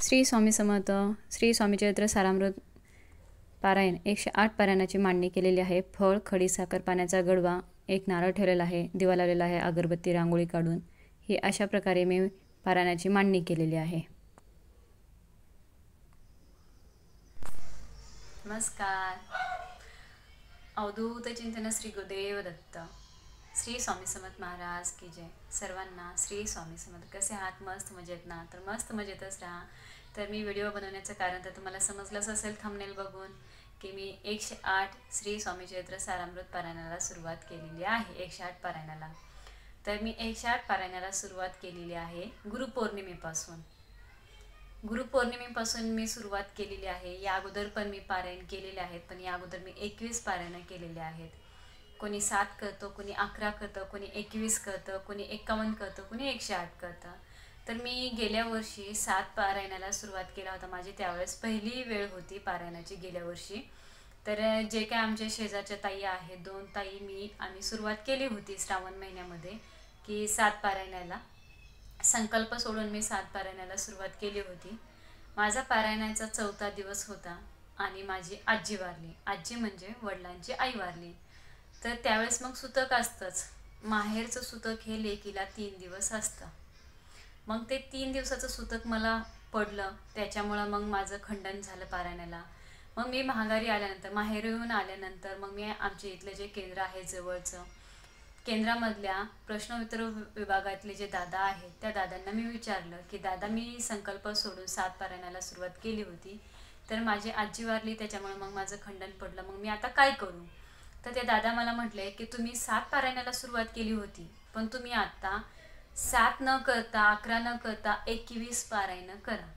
श्री स्वामी समर्थ श्री स्वामी चरित्र सारामृत पारायण 108 पारायणाची मांडणी केलेली आहे। फळ, खडी साखर, पाण्याचा गडवा, एक नारळ ठेवलेला आहे, दिवा लावलेला आहे, अगरबत्ती, रांगोळी काढून ही अशा प्रकारे मी पारायणाची मांडणी केलेली आहे। नमस्कार। अवधूत चिंतन श्री गुरुदेव दत्त। श्री स्वामी समर्थ महाराज की जय। सर्वांना श्री स्वामी समर्थ। कसे आहात? मस्त मजेत ना? तर मस्त मजेतच राहा। तर मी व्हिडिओ बनवण्याचं कारण तर तुम्हाला समजलंच असेल थंबनेल बघून की मी 108 श्री स्वामी चरित्र सारामृत पारायणाला सुरुवात केलेली आहे। 108 पारायणाला तर मी 108 पारायणाला सुरुवात केलेली आहे गुरुपौर्णिमेपासून मी सुरुवात केलेली आहे। या अगोदर पण मी पारायण केलेले आहेत, पण या अगोदर मी 21 पारायण केलेले आहेत। कोणी 7 करतो, कोणी 11 करतं, कोणी 21 करतं, कोणी 51 करतं, कोणी 108 करतं। तर मी गेल्या वर्षी 7 पारायणाला सुरुवात केला होता। माझी त्यावेळेस पहिली वेळ होती पारायणाची गेल्या वर्षी। तर जे काय आमच्या शेजारच्या ताई आहेत, 2 ताई आम्ही सुरुवात केली होती श्रावण महिन्यामध्ये की 7 पारायणाला संकल्प सोडून मी 7 पारायणाला सुरुवात केली होती। माझा पारायणाचा 4था दिवस होता आणि माझी आजी वारली। आजी म्हणजे वडिलांची आई वारली। तर त्यावेळेस मग सुतक असतंच, माहेरचं सुतक हे लेकीला 3 दिवस असतं। मग ते 3 दिवसाचं सुतक मला पडलं, त्याच्यामुळं मग माझं खंडन झालं पारायणाला। मग मी माहेरून आल्यानंतर मग मी आमच्या इथलं जे केंद्र आहे जवळचं, केंद्रामधल्या प्रश्नोत्तर विभागातले जे दादा आहेत त्या दादांना मी विचारलं की दादा, मी संकल्प सोडून 7 पारायणाला सुरुवात केली होती, तर माझी आजी वारली, त्याच्यामुळे मग माझं खंडन पडलं, मग मी आता काय करू? तर ते दादा मला म्हटले की तुम्ही 7 पारायणाला सुरुवात केली होती, पण तुम्ही आता 7 न करता, 11 न करता 21 पारायण करा।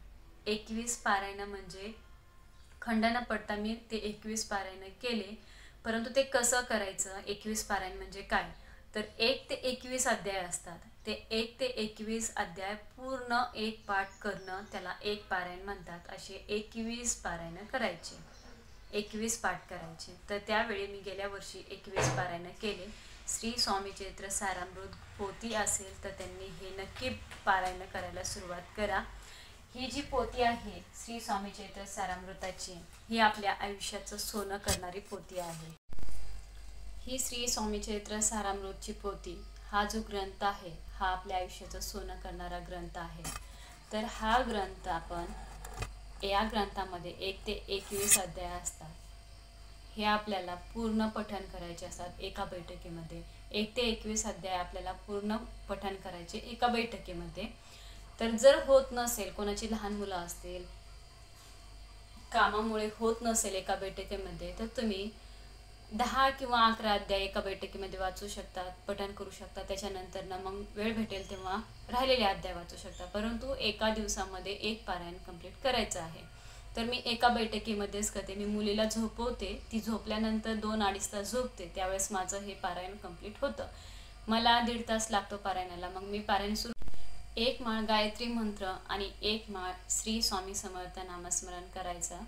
21 पारायण म्हणजे खंडन पडता मी ते 21 पारायण केले। परंतु ते कसं करायचं? 21 पारायण म्हणजे काय? तर 1 ते 21 अध्याय असतात। ते 1 ते 21 अध्याय पूर्ण एक पाठ करणं त्याला एक पारायण म्हणतात। असे 21 पारायण करायचे, 21 पाठ करायचे। तर त्यावेळी मी गेल्या वर्षी 21 पारायण केले। श्री स्वामी चरित्र सारामृत पोथी असेल तर त्यांनी हे नक्की पारायण करायला सुरुवात करा। ही जी पोथी आहे श्री स्वामी चरित्र सारामृताची, ही आपल्या आयुष्याचं सोनं करणारी पोथी आहे। ही श्री स्वामी चरित्र सारामृतची पोथी, हा जो ग्रंथ आहे हा आपल्या आयुष्याचं सोनं करणारा ग्रंथ आहे। तर हा ग्रंथ या ग्रंथामध्ये 1 ते 21 अध्याय असतात। हे आपल्याला पूर्ण पठण करायचे असतात एका बैठकीमध्ये। 1 ते 21 अध्याय आपल्याला पूर्ण पठण करायचे एका बैठकीमध्ये। तर जर होत नसेल, कोणाची लहान मुलं असतील, कामामुळे होत नसेल एका बैठकीमध्ये, तर तुम्ही 10 किंवा 11 अध्याय एका बैठकीमध्ये वाचू शकतात, पठण करू शकता। त्याच्यानंतर ना मग वेळ भेटेल तेव्हा राहिलेले अध्याय वाचू शकता। परंतु एका दिवसामध्ये एक पारायण कंप्लीट करायचं आहे। तर मी एका बैठकीमध्येच करते। मी मुलीला झोपवते, ती झोपल्यानंतर 2-2.5 तास झोपते, त्यावेळेस माझं हे पारायण कंप्लीट होतं। मला 1.5 तास लागतो पारायणाला। मग मी पारायण सुरू 1 माळ गायत्री मंत्र आणि 1 माळ श्री स्वामी समर्थ नामस्मरण करायचं।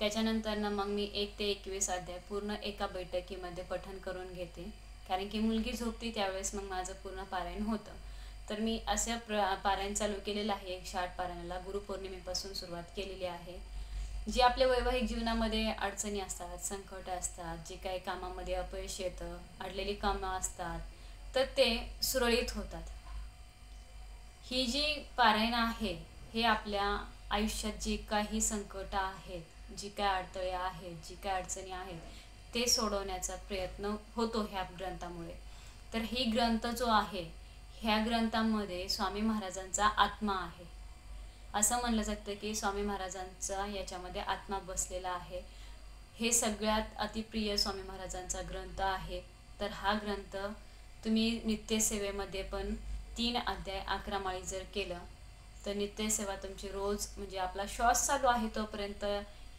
त्याच्यानंतर ना मग मी 1 ते 21 अध्याय पूर्ण एका बैठकीमध्ये पठण करून घेते, कारण की मुलगी झोपते त्यावेळेस मग माझं पूर्ण पारायण होतं। तर मी असं पारायण चालू केलेलं आहे। 108 पारायणाला गुरुपौर्णिमेपासून सुरुवात केलेली आहे। जी आपल्या वैवाहिक जीवनामध्ये अडचणी असतात, संकट असतात, जे काही कामामध्ये अपयश येतं, अडलेली कामं असतात, तर ते सुरळीत होतात। ही जी पारायण आहे हे आपल्या आयुष्यात जी काही संकट आहेत, जी काय अडथळे आहेत, जी काय अडचणी आहेत, ते सोडवण्याचा प्रयत्न होतो ह्या ग्रंथामुळे। तर ही ग्रंथ जो आहे, ह्या ग्रंथामध्ये स्वामी महाराजांचा आत्मा आहे। असं म्हणलं जातं की स्वामी महाराजांचा याच्यामध्ये आत्मा बसलेला आहे। हे सगळ्यात अतिप्रिय स्वामी महाराजांचा ग्रंथ आहे। तर हा ग्रंथ तुम्ही नित्यसेवेमध्ये पण 3 अध्याय 11 माळी जर केलं तर नित्यसेवा तुमची रोज, म्हणजे आपला श्वास चालू आहे तोपर्यंत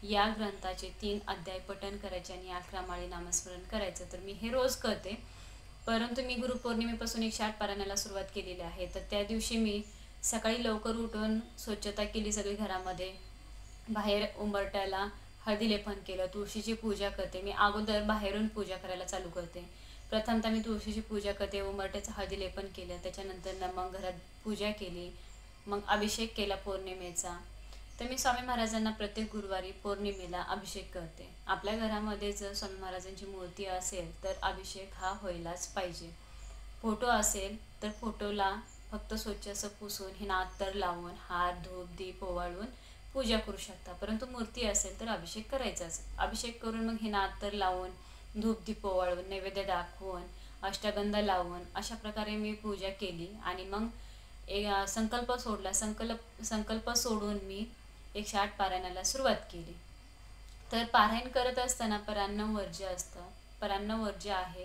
या ग्रंथाचे 3 अध्याय पठण करायचे आणि 11 माळी नामस्मरण करायचं। तर मी हे रोज करते। परंतु मी गुरुपौर्णिमेपासून 108 पारायणाला सुरुवात केलेली आहे। तर त्या दिवशी मी सकाळी लवकर उठून स्वच्छता केली सगळी घरामध्ये, बाहेर उंबरट्याला हळदी लेपन केलं, तुळशीची पूजा करते। मी अगोदर बाहेरून पूजा करायला चालू करते। प्रथमतः मी तुळशीची पूजा करते, उंबरट्याचं हळदी लेपन केलं, त्याच्यानंतर मग घरात पूजा केली, मग अभिषेक केला पौर्णिमेचा। तर मी स्वामी महाराजांना प्रत्येक गुरुवारी पौर्णिमेला अभिषेक करते. आपल्या घरामध्ये जर स्वामी महाराजांची मूर्ती असेल तर अभिषेक हा व्हायलाच पाहिजे. फोटो असेल तर फोटोला फक्त स्वच्छ असं पुसून हे अत्तर लावून हार धूप दीप ओवाळून पूजा करू शकता. परंतु मूर्ती असेल तर अभिषेक करायचाच. अभिषेक करून मग हे अत्तर लावून धूप दीप ओवाळून नैवेद्य दाखवून अष्टगंध लावून अशा प्रकारे मी पूजा केली. आणि मग एक संकल्प सोडला. संकल्प सोडून मी 108 पारायणाला सुरुवात केली. तर पारायण करत असताना परान्न वर्ज्य असतं. परान्न वर्ज्य आहे.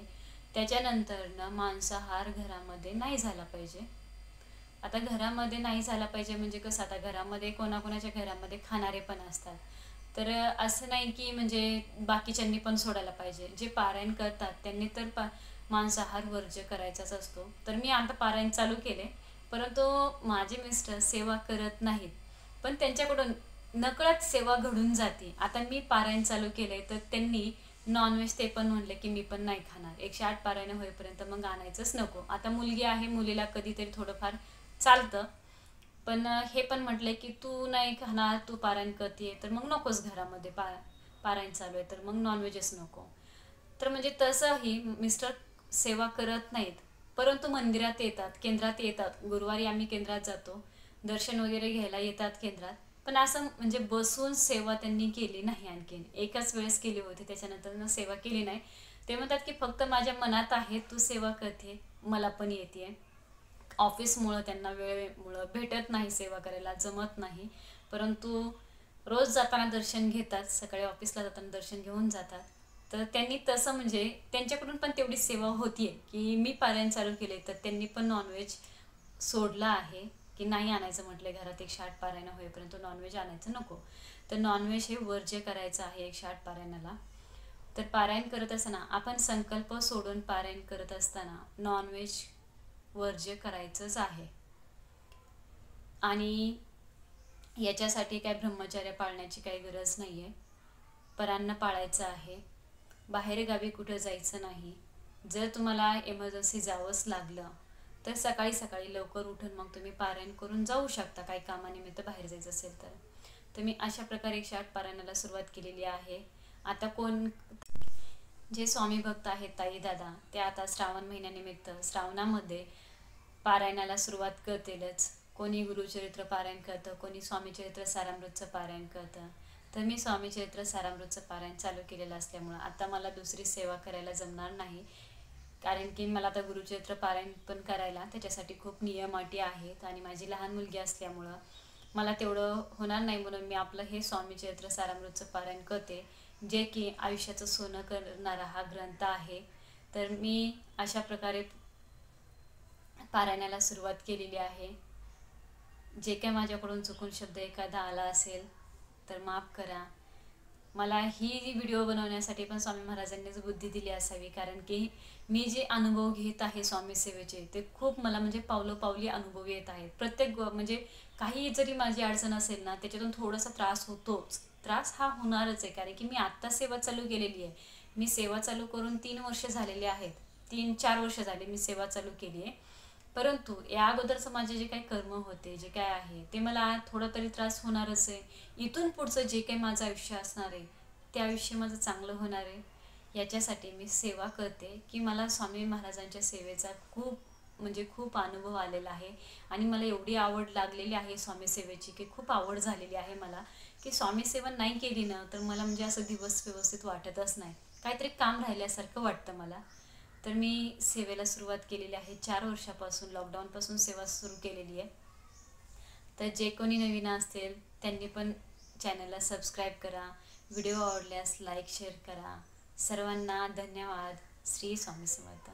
त्याच्यानंतर मांसाहार घरामध्ये नाही झाला पाहिजे. आता घरामध्ये नाही झाला पाहिजे म्हणजे कसं, आता घरामध्ये कोणाकोणाच्या घरामध्ये खाणारे पण असतात. तर असं नाही की म्हणजे बाकीच्यांनी पण सोडायला पाहिजे. जे पारायण करतात त्यांनी तर मांसाहार वर्ज्य करायचाच असतो. तर मी आता पारायण चालू केले. परंतु माझे मिस्टर सेवा करत नाहीत, पण त्यांच्याकडून नकळत सेवा घडून जाते. आता मी पारायण चालू केले तर त्यांनी नॉनव्हेज ते पण म्हणले की मी पण नाही खाणार. 108 पारायण होईपर्यंत मग आणायचंच नको. आता मुलगी आहे, मुलीला कधीतरी थोडंफार चालतं, पण हे पण म्हटले की तू नाही खाणार, तू पारायण करते तर मग नकोच घरामध्ये. पारायण चालू आहे तर मग नॉनव्हेजच नको. तर म्हणजे तसंही मिस्टर सेवा करत नाहीत, परंतु मंदिरात येतात, केंद्रात येतात. गुरुवारी आम्ही केंद्रात जातो, दर्शन वगैरे घ्यायला येतात केंद्रात. पण असं म्हणजे बसून सेवा त्यांनी केली नाही. आणखीन एकाच वेळेस केली होती, त्याच्यानंतर सेवा केली नाही. ते म्हणतात की फक्त माझ्या मनात आहे, तू सेवा करते, मला पण येते. ऑफिसमुळं त्यांना वेळेमुळं भेटत नाही, सेवा करायला जमत नाही. परंतु रोज जाताना दर्शन घेतात, सकाळी ऑफिसला जाताना दर्शन घेऊन जातात. तर त्यांनी तसं म्हणजे त्यांच्याकडून पण तेवढी सेवा होती आहे की मी पारायण चालू केले तर त्यांनी पण नॉनव्हेज सोडलं आहे की नाही आणायचं म्हटलं. घरात 108 पारायण होईपर्यंत नॉनव्हेज आणायचं नको. तर नॉनव्हेज हे वर्ज्य करायचं आहे 108 पारायणाला. तर पारायण करत असताना आपण संकल्प सोडून पारायण करत असताना नॉनव्हेज वर्ज्य करायचंच आहे. आणि याच्यासाठी काय ब्रह्मचर्य पाळण्याची काही गरज नाही आहे. परान्न पाळायचं आहे. बाहेरगावी कुठं जायचं नाही. जर तुम्हाला एमर्जन्सी जावंच लागलं तर सकाळी सकाळी लवकर उठून मग तुम्ही पारायण करून जाऊ शकता, काही कामानिमित्त बाहेर जायचं असेल तर. तर मी अशा प्रकारे 108 पारायणाला सुरुवात केलेली आहे. आता जे स्वामी भक्त आहेत ताई दादा, ते आता श्रावण महिन्यानिमित्त श्रावणामध्ये पारायणाला सुरुवात करतीलच. कोणी गुरुचरित्र पारायण करतं, कोणी स्वामीचरित्र सारामृतचं पारायण करतं. तर मी स्वामीचरित्र सारामृतचं पारायण चालू केलेलं असल्यामुळं आता मला दुसरी सेवा करायला जमणार नाही. कारण की मला आता गुरुचरित्र पारायण पण करायला त्याच्यासाठी खूप नियम अटी आहेत आणि माझी लहान मुलगी असल्यामुळं मला तेवढं होणार नाही. म्हणून मी आपलं हे स्वामीचरित्र सारामृतचं पारायण करते, जे की आयुष्याचं सोनं करणारा हा ग्रंथ आहे. तर मी अशा प्रकारे पारायणाला सुरुवात केलेली आहे. जे काय माझ्याकडून चुकून शब्द एखादा आला असेल तर माफ करा. मला ही व्हिडिओ बनवण्यासाठी पण स्वामी महाराजांनीच बुद्धी दिली असावी. कारण की मी जे अनुभव घेत आहे स्वामी सेवेचे ते खूप मला म्हणजे पावलोपावली अनुभव येत आहेत. प्रत्येक म्हणजे काही जरी माझी अडचण असेल ना, त्याच्यातून थोडासा त्रास होतोच. त्रास हा होणारच आहे. कारण की मी आत्ता सेवा चालू केलेली आहे. मी सेवा चालू करून 3 वर्ष झालेली आहेत. 3-4 वर्ष झाले मी सेवा चालू केली आहे. परंतु या अगोदरचं माझे जे काही कर्म होते, जे काय आहे ते मला थोडा तरी त्रास होणारच आहे. इथून पुढचं जे काही माझं आयुष्य असणार आहे ते आयुष्य माझं चांगलं होणार आहे. याच्यासाठी मी सेवा करते की मला स्वामी महाराजांच्या सेवेचा खूप अनुभव आलेला आहे. आणि मला एवढी आवड लागलेली आहे स्वामी सेवेची की खूप आवड झालेली आहे मला, की स्वामी सेवा नाही केली ना तर मला म्हणजे असं दिवस व्यवस्थित वाटतच नाही, काहीतरी काम राहिल्यासारखं वाटतं मला. तर मी सेवेला सुरुवात केलेली आहे 4 वर्षापासून, लॉकडाऊनपासून सेवा सुरू केलेली आहे. तर जे कोणी नवीन असतील त्यांनी पण चॅनलला सबस्क्राईब करा. व्हिडिओ आवडल्यास लाईक शेअर करा. सर्वांना धन्यवाद. श्री स्वामी समर्थ.